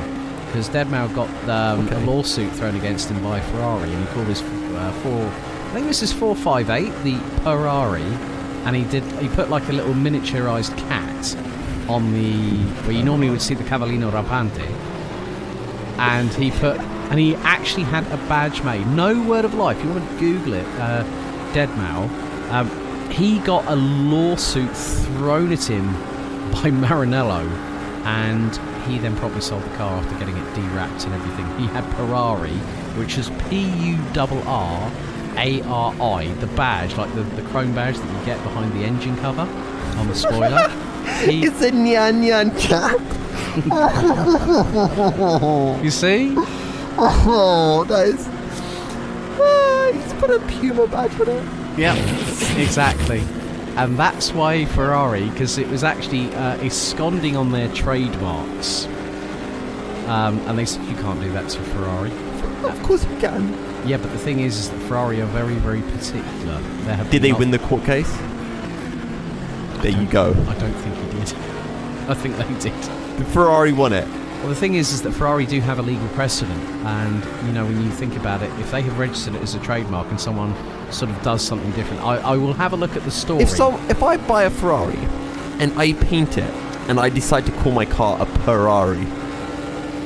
because Deadmau5 got a lawsuit thrown against him by Ferrari, and he called his I think this is 458, the Ferrari, and he put like a little miniaturized cat on where you normally would see the Cavallino Rampante, and he actually had a badge made. No word of lie. If you want to Google it, Deadmau5, he got a lawsuit thrown at him by Maranello, and he then promptly sold the car after getting it dewrapped and everything. He had Ferrari, which is P-U-R-R-A-R-I, the badge, like the chrome badge that you get behind the engine cover on the spoiler. It's a nyan nyan cat. You see? Oh, that is... he's put a Puma badge on it. Yeah, exactly. And that's why Ferrari, because it was actually absconding on their trademarks. And they said, you can't do that to Ferrari. Of course we can. Yeah, but the thing is that Ferrari are very, very particular. Did they win the court case? There you go. I don't think he did. I think they did. The Ferrari won it. Well, the thing is that Ferrari do have a legal precedent, and when you think about it, if they have registered it as a trademark and someone sort of does something different, I will have a look at the story. If I buy a Ferrari and I paint it and I decide to call my car a Ferrari,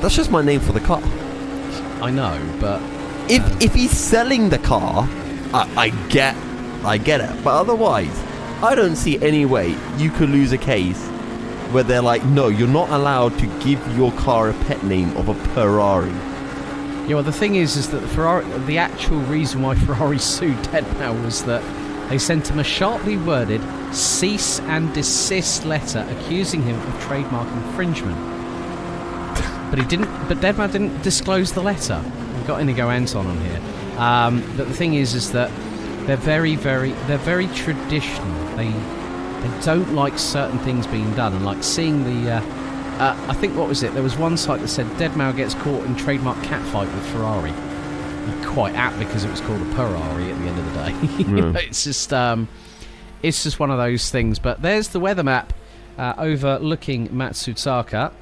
that's just my name for the car. I know, but if he's selling the car, I get it. But otherwise, I don't see any way you could lose a case where they're like, no, you're not allowed to give your car a pet name of a Ferrari. Yeah, well, the thing is that the actual reason why Ferrari sued Deadmau5 was that they sent him a sharply worded cease and desist letter accusing him of trademark infringement. But Deadmau5 didn't disclose the letter. We've got Inigo Anton on here. But the thing is that they're very traditional. They don't like certain things being done, and like seeing the I think, what was it? There was one site that said Deadmau5 gets caught in trademark catfight with Ferrari. Quite apt, because it was called a Ferrari at the end of the day. It's just one of those things. But there's the weather map overlooking Matsusaka,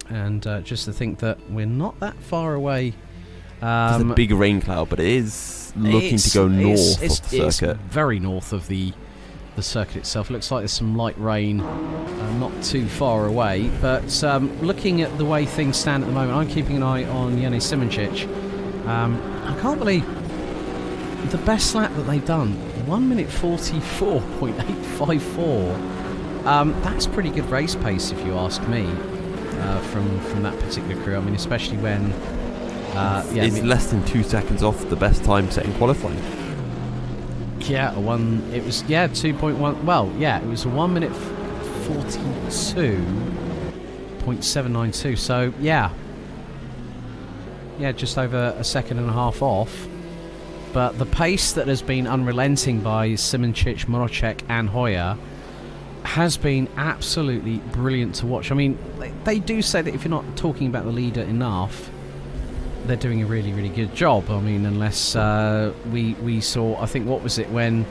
and just to think that we're not that far away. There's a big rain cloud, but it is looking to go north of the circuit. It's very north of the circuit itself. Looks like there's some light rain not too far away, but looking at the way things stand at the moment, I'm keeping an eye on Jani Simoncic. I can't believe the best lap that they've done, 1 minute 44.854. That's pretty good race pace, if you ask me, from that particular crew. I mean, especially when it's less than 2 seconds off the best time set in qualifying. Yeah, 2.1. Well, yeah, it was a 1 minute 42.792. So yeah, just over a second and a half off. But the pace that has been unrelenting by Simoncic, Morocek, and Hoyer has been absolutely brilliant to watch. I mean, they do say that if you're not talking about the leader enough, they're doing a really, really good job. I mean, unless we saw, I think, what was it when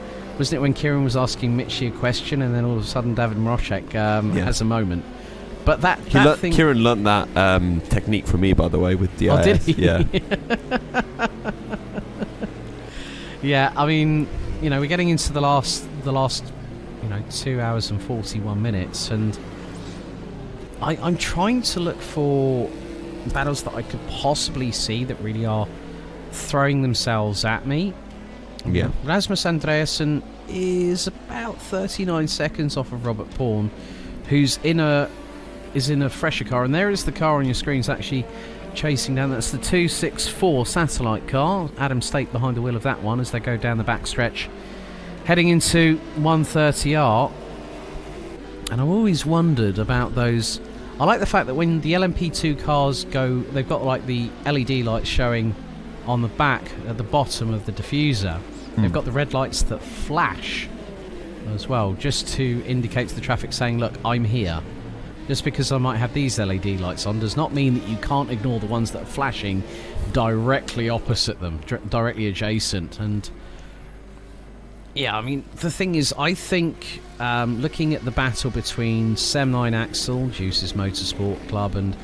Kieran was asking Mitchie a question, and then all of a sudden David Morocek has a moment. But Kieran learnt that technique from me, by the way, with DIS. Oh, did he? Yeah. Yeah, I mean, we're getting into the last 2 hours and 41 minutes, and I'm trying to look for battles that I could possibly see that really are throwing themselves at me. Yeah. Rasmus Andreasen is about 39 seconds off of Robert Pawn, who's in a fresher car, and there is the car on your screen. It's actually chasing down. That's the 264 satellite car. Adam Stake behind the wheel of that one as they go down the backstretch, heading into 130R. And I've always wondered about those. I like the fact that when the LMP2 cars go, they've got like the LED lights showing on the back at the bottom of the diffuser. They've got the red lights that flash as well, just to indicate to the traffic saying, look, I'm here. Just because I might have these LED lights on does not mean that you can't ignore the ones that are flashing directly opposite them, directly adjacent. And yeah, I mean, the thing is, I think looking at the battle between Sem9 Axel, Juice's Motorsport Club, and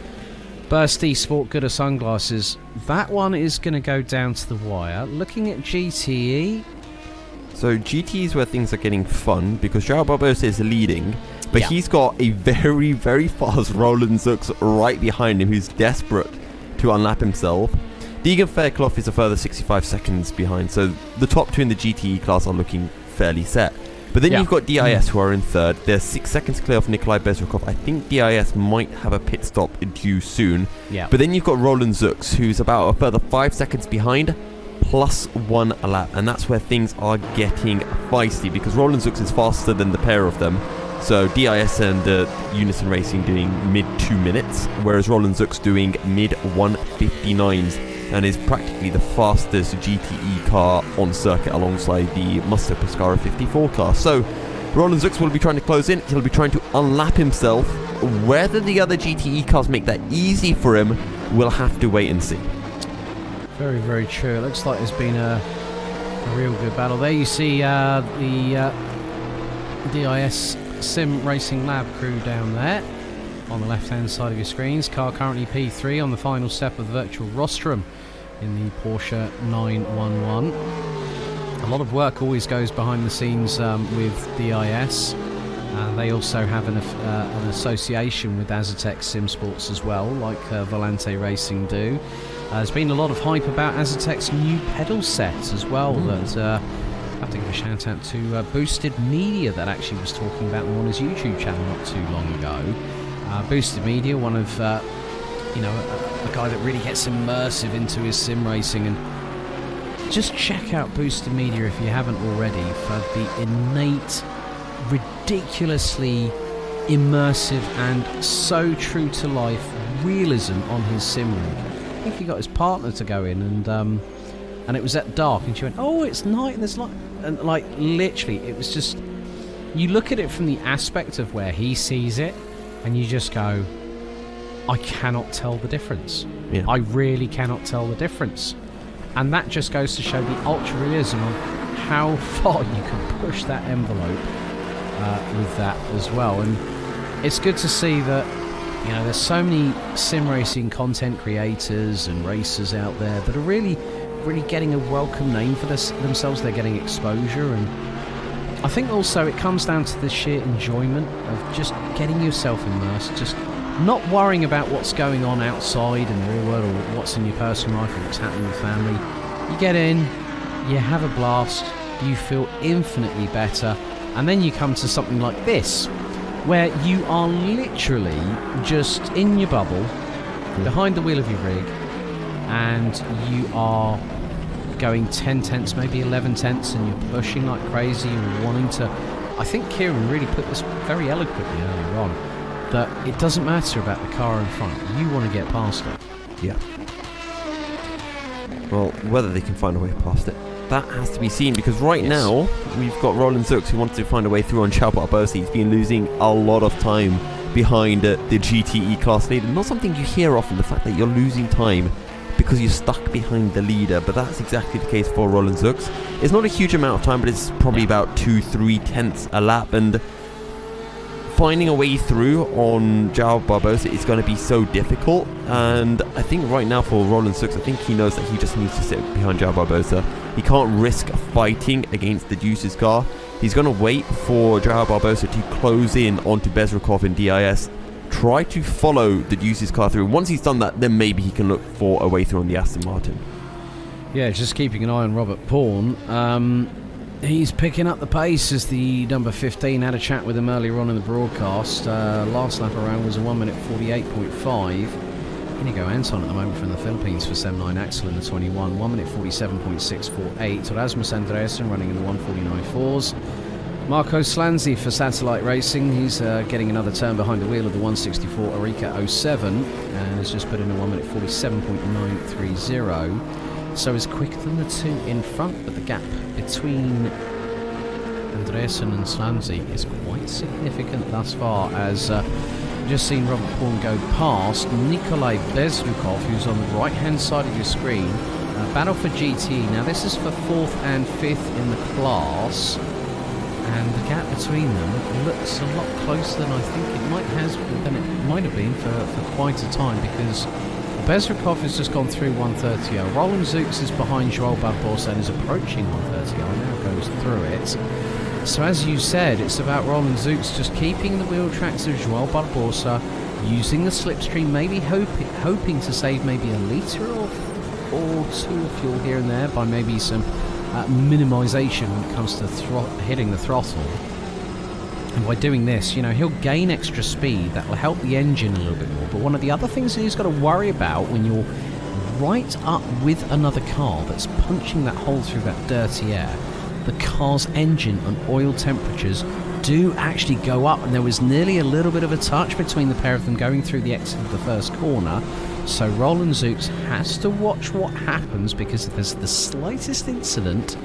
Burst Esport Gooder Sunglasses, that one is going to go down to the wire. Looking at GTE... So GTE is where things are getting fun, because João Barbosa is leading, but he's got a very, very fast Roland Zux right behind him, who's desperate to unlap himself. Deegan Fairclough is a further 65 seconds behind, so the top two in the GTE class are looking fairly set. But then you've got DIS, who are in third. They're 6 seconds clear of Nikolai Bezrukov. I think DIS might have a pit stop due soon. Yeah. But then you've got Roland Zux, who's about a further 5 seconds behind, plus 1 a lap. And that's where things are getting feisty, because Roland Zux is faster than the pair of them. So DIS and Unison Racing doing mid 2 minutes, whereas Roland Zux doing mid 1:59s. And is practically the fastest GTE car on circuit alongside the Musto Pescara 54 car. So Roland Zux will be trying to close in, he'll be trying to unlap himself. Whether the other GTE cars make that easy for him, we'll have to wait and see. Very, very true. It looks like there's been a real good battle. There you see the DIS Sim Racing Lab crew down there on the left-hand side of your screens. Car currently P3 on the final step of the virtual rostrum in the Porsche 911. A lot of work always goes behind the scenes with DIS. They also have an association with Azatec Sim Sports as well, like Volante Racing do. There's been a lot of hype about Azatec's new pedal set as well. That I have to give a shout out to Boosted Media, that actually was talking about them on his YouTube channel not too long ago. Boosted Media, one of a guy that really gets immersive into his sim racing, and just check out Boosted Media if you haven't already for the innate, ridiculously immersive and so true to life realism on his sim rig. I think he got his partner to go in, and it was at dark, and she went, "Oh, it's night and there's light," and like literally, it was just, you look at it from the aspect of where he sees it, and you just go, I cannot tell the difference. Yeah. I really cannot tell the difference. And that just goes to show the ultra-realism of how far you can push that envelope with that as well. And it's good to see that, there's so many sim racing content creators and racers out there that are really, really getting a welcome name for themselves. They're getting exposure, and I think also it comes down to the sheer enjoyment of just getting yourself immersed, just not worrying about what's going on outside in the real world, or what's in your personal life, or what's happening with family. You get in, you have a blast, you feel infinitely better, and then you come to something like this, where you are literally just in your bubble, behind the wheel of your rig, and you are going 10 tenths, maybe 11 tenths, and you're pushing like crazy and wanting to... I think Kieran really put this very eloquently earlier on, that it doesn't matter about the car in front, you want to get past it. Yeah. Well, whether they can find a way past it, that has to be seen, because right now we've got Roland Zux, who wants to find a way through on João Barbosa. He's been losing a lot of time behind the GTE class leader. Not something you hear often, the fact that you're losing time because you're stuck behind the leader, but that's exactly the case for Roland Zux. It's not a huge amount of time, but it's probably about 2-3 tenths a lap, and finding a way through on João Barbosa is going to be so difficult. And I think right now for Roland Zux, I think he knows that he just needs to sit behind João Barbosa. He can't risk fighting against the Juice's car. He's going to wait for João Barbosa to close in onto Bezrukov and DIS, try to follow the Deuce's car through. Once he's done that, then maybe he can look for a way through on the Aston Martin. Yeah, just keeping an eye on Robert Pawn. He's picking up the pace as the number 15. Had a chat with him earlier on in the broadcast. Last lap around was a 1 minute 48.5. Inigo Anton at the moment from the Philippines for 7.9. Axel in the 21. 1 minute 47.648. Rasmus Andreasen running in the 149.4s. Marco Slanzi for Satellite Racing. He's getting another turn behind the wheel of the 164 Arica 07 and has just put in a 1 minute 47.930. So is quicker than the two in front, but the gap between Andreasen and Slanzi is quite significant thus far, as just seen Robert Pawn go past Nikolai Bezrukov, who's on the right hand side of your screen. Battle for GT. Now this is for 4th and 5th in the class, and the gap between them looks a lot closer than I think it might have been for quite a time, because Bezrukov has just gone through 130. Roland Zooks is behind Joel Barbosa and is approaching 130. Now goes through it. So as you said, it's about Roland Zooks just keeping the wheel tracks of Joel Barbosa, using the slipstream, maybe hoping to save maybe a litre or two of fuel here and there by maybe some minimisation when it comes to hitting the throttle. And by doing this, he'll gain extra speed. That will help the engine a little bit more. But one of the other things that he's got to worry about when you're right up with another car that's punching that hole through that dirty air, the car's engine and oil temperatures do actually go up. And there was nearly a little bit of a touch between the pair of them going through the exit of the first corner. So Roland Zooks has to watch what happens, because if there's the slightest incident,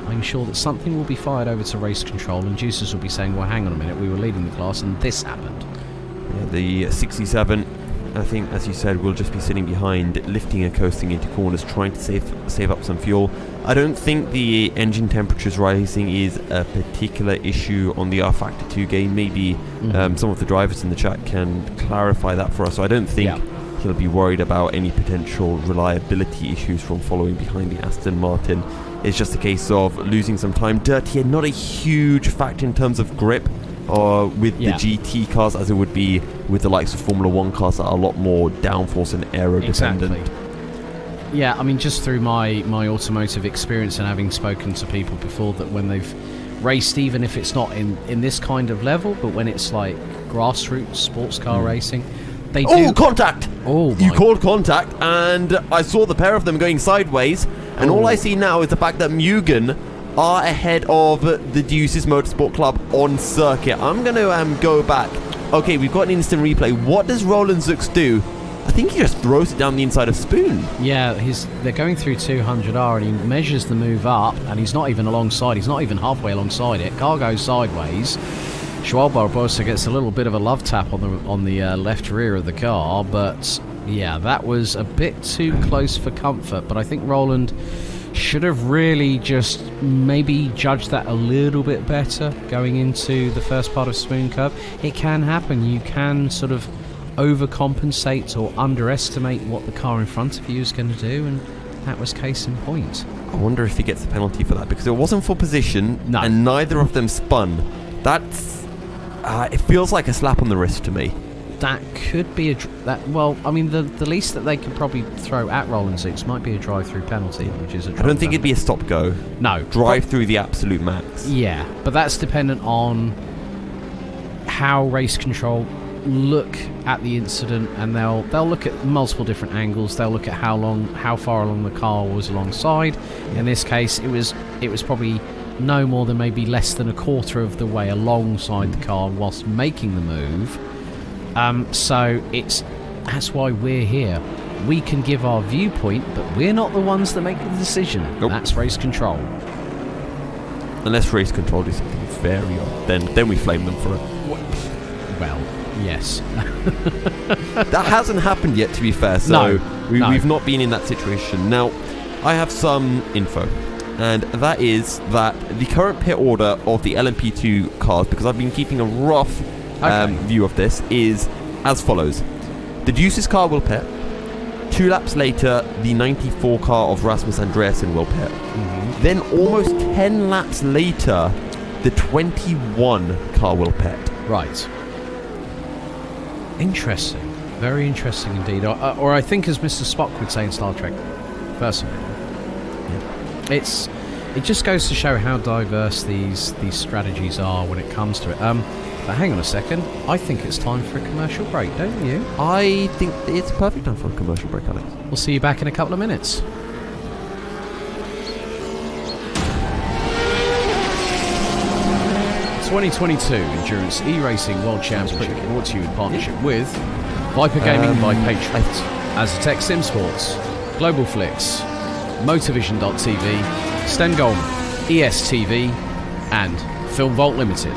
I'm sure that something will be fired over to race control, and Juicers will be saying, well, hang on a minute, we were leading the class and this happened. Yeah, the 67, I think, as you said, will just be sitting behind, lifting and coasting into corners, trying to save up some fuel. I don't think the engine temperatures rising is a particular issue on the R-Factor 2 game. Maybe some of the drivers in the chat can clarify that for us. So I don't think he'll be worried about any potential reliability issues from following behind the Aston Martin. It's just a case of losing some time. Dirty air, not a huge factor in terms of grip with the GT cars as it would be with the likes of Formula 1 cars that are a lot more downforce and aero dependent. Exactly. Yeah, I mean, just through my automotive experience and having spoken to people before, that when they've raced, even if it's not in this kind of level, but when it's like grassroots sports car racing, they do... Oh, contact! You my... called contact, and I saw the pair of them going sideways, and all I see now is the fact that Mugen are ahead of the Deuces Motorsport Club on circuit. I'm going to go back. Okay, we've got an instant replay. What does Roland Zooks do? I think he just throws it down the inside of Spoon. Yeah, they're going through 200R, and he measures the move up, and he's not even alongside. He's not even halfway alongside it. Car goes sideways. Joel Barbosa gets a little bit of a love tap on the left rear of the car, but yeah, that was a bit too close for comfort. But I think Roland should have really just maybe judged that a little bit better going into the first part of Spoon Curve. It can happen. You can sort of overcompensate or underestimate what the car in front of you is going to do, and that was case in point. I wonder if he gets a penalty for that, because it wasn't for position, and neither of them spun. That's it feels like a slap on the wrist to me. That could be the least that they could probably throw at Roland Zooks might be a drive-through penalty, which is I don't think it'd be a stop-go. No. Drive through the absolute max. Yeah, but that's dependent on how race control look at the incident, and they'll look at multiple different angles. They'll look at how far along the car was alongside. In this case, it was probably no more than maybe less than a quarter of the way alongside the car whilst making the move. So that's why we're here. We can give our viewpoint, but we're not the ones that make the decision. Nope. That's race control. Unless race control do something very odd, then we flame them for it. Well, yes. That hasn't happened yet, to be fair, so we've not been in that situation. Now, I have some info, and that is that the current pit order of the LMP2 cars, because I've been keeping a rough view of this, is as follows. The Deuces car will pit. 2 laps later, the 94 car of Rasmus Andreasen will pit. Mm-hmm. Then almost 10 laps later, the 21 car will pit. Right. Interesting. Very interesting indeed. Or I think, as Mr. Spock would say in Star Trek, personally, it just goes to show how diverse these strategies are when it comes to it. But hang on a second. I think it's time for a commercial break, don't you? I think it's perfect time for a commercial break, Alex. We'll see you back in a couple of minutes. The 2022 Endurance eRacing World Championship brought to you in partnership with Viper Gaming by Patriot, Aztec Sim Sports, Global Flix, Motorvision.tv, Stengolm, ESTV, and Film Vault Limited.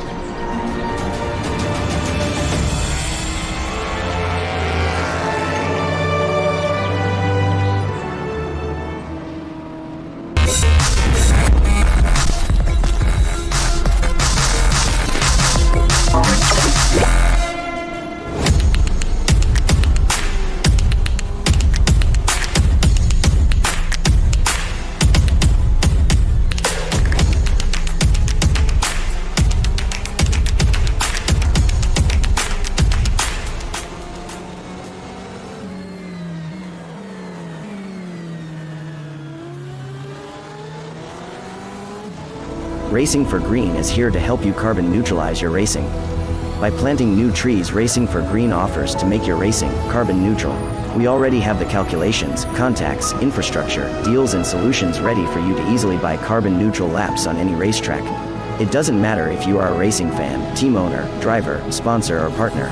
Racing for Green is here to help you carbon neutralize your racing. By planting new trees, Racing for Green offers to make your racing carbon neutral. We already have the calculations, contacts, infrastructure, deals and solutions ready for you to easily buy carbon neutral laps on any racetrack. It doesn't matter if you are a racing fan, team owner, driver, sponsor or partner.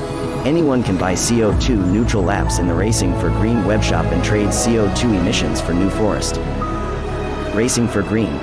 Anyone can buy CO2 neutral laps in the Racing for Green webshop and trade CO2 emissions for New Forest. Racing for Green.